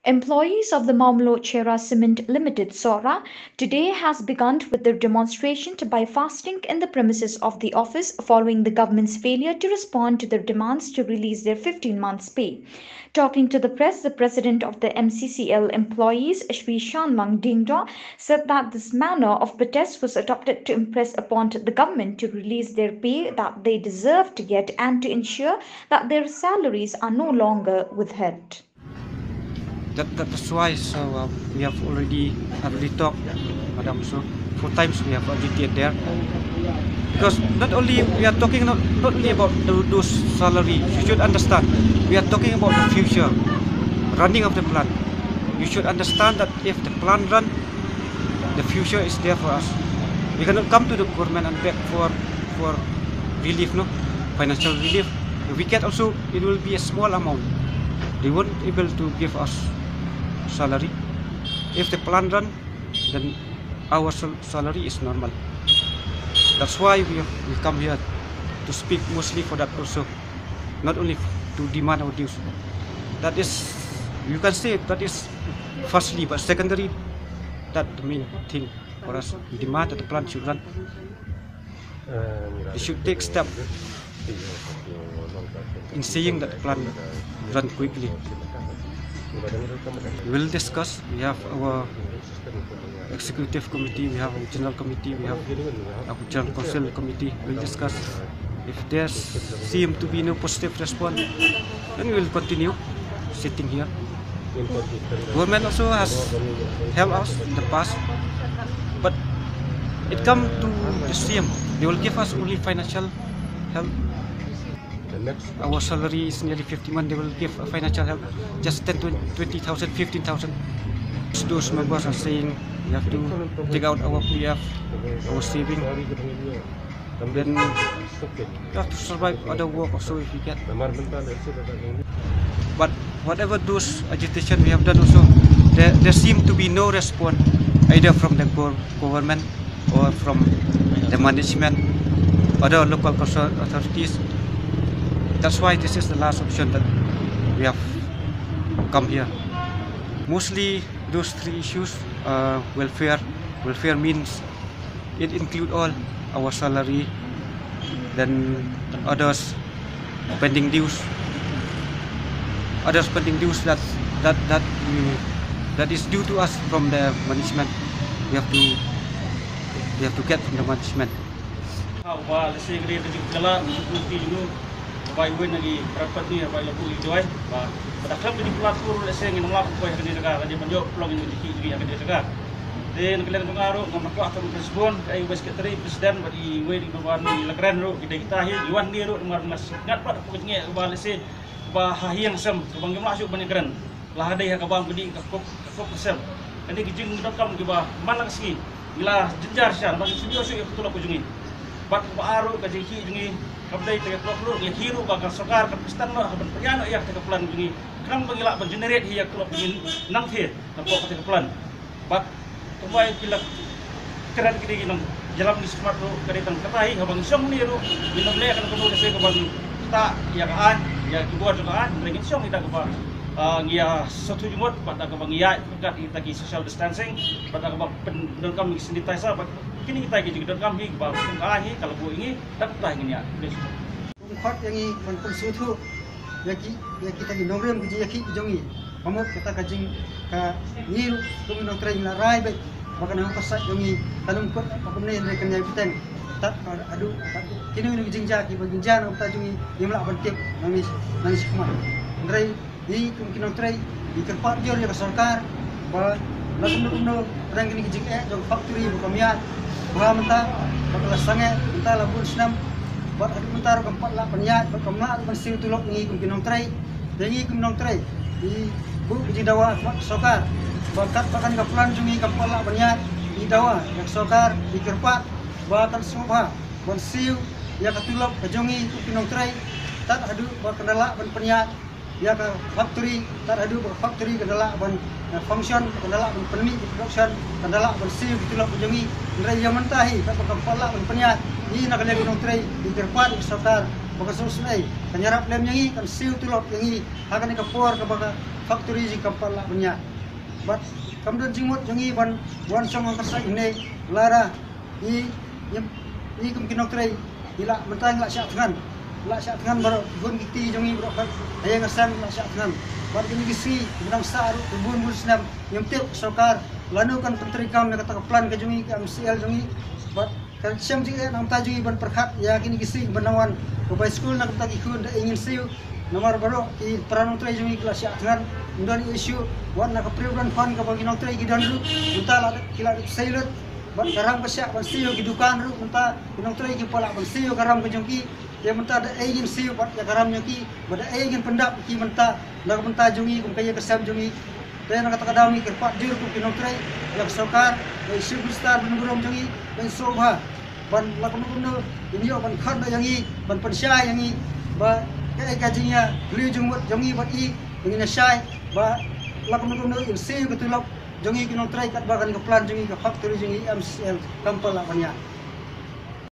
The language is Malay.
Employees of the Mamlo Chera Cement Limited Sora today has begun with their demonstration by fasting in the premises of the office following the government's failure to respond to their demands to release their 15 months pay. Talking to the press, the president of the MCCL employees, Shri Shanlang Dingdwa, said that this manner of protest was adopted to impress upon the government to release their pay that they deserve to get and to ensure that their salaries are no longer withheld. That's why we have already talked, Madam. So 4 times we have already there, because not only we are talking not only about those salary. You should understand we are talking about the future running of the plant. You should understand that if the plant run, the future is there for us. We cannot come to the government and beg for relief, no financial relief. If we get also, it will be a small amount. They won't able to give us salary. If the plant run, then our salary is normal. That's why we come here to speak mostly for that also, not only to demand our dues. That is, you can say that is firstly, but secondary, that the main thing for us. We demand that the plant should run. They should take step in saying that the plant run quickly. We will discuss. We have our executive committee, we have our general committee, we have our general council committee. We'll discuss. If there seem to be no positive response, then we will continue sitting here. Government also has helped us in the past, but it comes to the same. They will give us only financial help. Our salary is nearly 51. They will give a financial help, just 10, 20,000, 15,000. Those members are saying we have to take out our PF, our saving. Then we have to survive other work also if we get. But whatever those agitation we have done also, there seem to be no response either from the government or from the management, other local authorities. That's why this is the last option that we have come here. Mostly those 3 issues, welfare. Welfare means it includes all our salary, then others pending dues. Others pending dues that is due to us from the management. We have to get from the management. Baik lagi rapat ni baik lagu itu ay. Pada klub ini pelaku leseng yang melakukan kau yang dijaga, dia menjawab peluang ini juga yang dijaga. Dan kalian pengaruh memperkuat atau respon ay sekretari presiden bagi wedding bawa ni lagran ro kita hi iwan ni ro mas ngat pada pokoknya bawa leseng bawa hahiang sem bang masuk banyak keren. Lah ada yang kabang bedi kok sem. Ini kijing dokam giba mana segi. Bila jenjar sian bagi studio syu betul aku jungi. Bat baru kaji hi jungi kapdai tega klub ya hiru bakal sokar kepistan lah ban priano ya tega plan bungi kram bangila ban generate hiya klub bungi nang the nampo tega plan bak tumai pilak keren kini ginong jalan di smart ro kaditan katai habang song ni ro minum le akan kuno dese kabang ta ya kaan ya kibuat kaan mereka song kita kaba ngia satu jumot pada kabang ya dekat kita ki social distancing pada kabang pendengkam sanitizer kini kita lagi juga dalam kami baru kali kalau bu ini dapat lah ini ya. Umpat yang ini menkonsultu, kita ini nomor yang kita jongi, kamu kita kajing ka niru, kami nak try ngarai baik, bahkan yang pasal jongi tanam kot, apa ni mereka nyai petang, tak aduh, kini ini kajing jaki, bagi jana kita jongi yang melakukan tip, nangis semua. Try ini kemungkinan try dikerpat jor ya sarkar, bah lagu orang kini kajing jong factory bukan miat. Bahawa mentah, bakal sangat, mentah labun senam, buat adik mentah keempat lah peniat, berkemak masih tulok ni kumkinong tray, jadi kumkinong tray, di bu di dawa sokar, bakat bahkan kapulan jungi keempat lah peniat, di dawa yang sokar di kerpat, bahkan semua, bonsiu, ya ketulok kejungi kumkinong tray, tak adu berkendala ban peniat, ya ke factory, tak adu factory kendala ban function, kendala ban penmi production, kendala ban siu ketulok kejungi. Nilai yang mentahi, tak berkepala peniat. Ini nak lagi nongtray di kerpat di sokar baka susnay kanyarap lem yangi kan siu tulop yangi hakan ka por ka baka factory ji kapal la punya but kamdan jingmot yangi ban wan song ang kasa ini lara i kum kinokrai ila mentang la syak tangan baru gun kiti yangi bro ayang asam la syak tangan bar kini gisi benang saru bun muslim yang tip sokar lanu kan menteri kam na kata plan ka jungi ka MCCL jungi but kan siam juga nam ta jungi ban perkhat ya kini gisi benawan ke school na kata ikun da ingin siu nomor baru i peran menteri jungi kelas tangan undan isu wan na ka priudan fan ka bagi menteri gidan lu unta la kila sailut ban garam ka syak ban siu gidukan ru unta menteri ki pola ban siu garam ka jungi ya menta da ingin siu bat ya garam nyaki bada ingin pendap ki menta na menta jungi kum kaya kesam jungi dan kata kadami kerpat jur ku kinotrai yang sokar dan superstar benurong jangi dan sobha ban lakuno ini ban khad yangi ban pensya yangi ba kai kajinya beli jumut jangi bat i ingin syai ba lakuno in se betulap jangi kinotrai kat bagan ke plan jangi ke factory jangi MCCL kampal la banyak